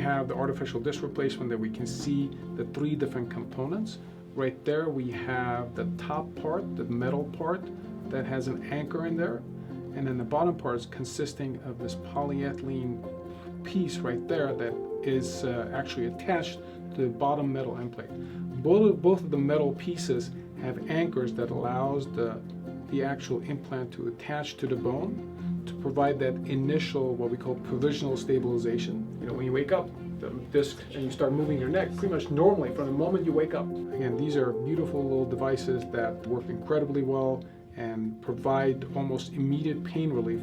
have the artificial disc replacement that we can see the 3 different components. Right there we have the top part, the metal part that has an anchor in there, and then the bottom part is consisting of this polyethylene piece right there that is actually attached to the bottom metal end plate. Both of the metal pieces have anchors that allows the actual implant to attach to the bone to provide that initial, what we call provisional stabilization. You know, when you wake up, the disc, and you start moving your neck pretty much normally from the moment you wake up. Again, these are beautiful little devices that work incredibly well and provide almost immediate pain relief.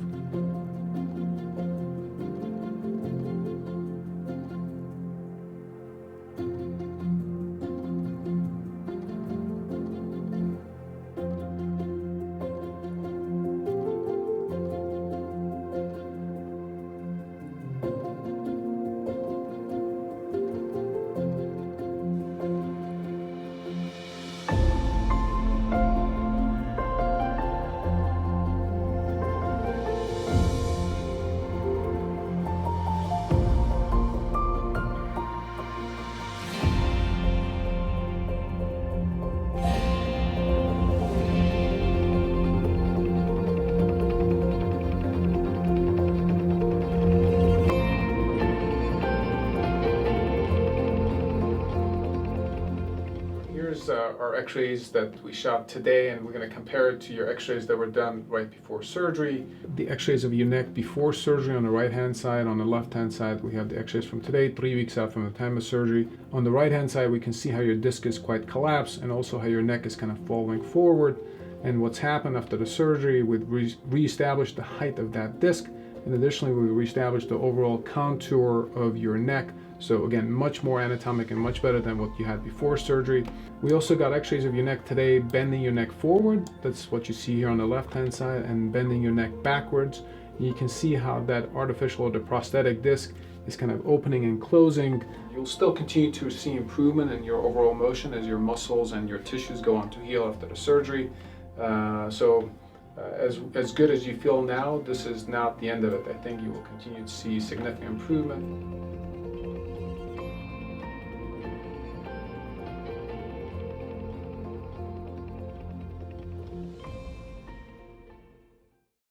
Our x-rays that we shot today, and we're going to compare it to your x-rays that were done right before surgery. The x-rays of your neck before surgery on the right hand side. On the left hand side we have the x-rays from today, 3 weeks out from the time of surgery. On the right hand side we can see how your disc is quite collapsed and also how your neck is kind of falling forward, and what's happened after the surgery. We've re-established the height of that disc, and additionally we re-established the overall contour of your neck. So again, much more anatomic and much better than what you had before surgery. We also got x-rays of your neck today, bending your neck forward. That's what you see here on the left hand side, and bending your neck backwards. And you can see how that artificial or the prosthetic disc is kind of opening and closing. You'll still continue to see improvement in your overall motion as your muscles and your tissues go on to heal after the surgery. As good as you feel now, this is not the end of it. I think you will continue to see significant improvement.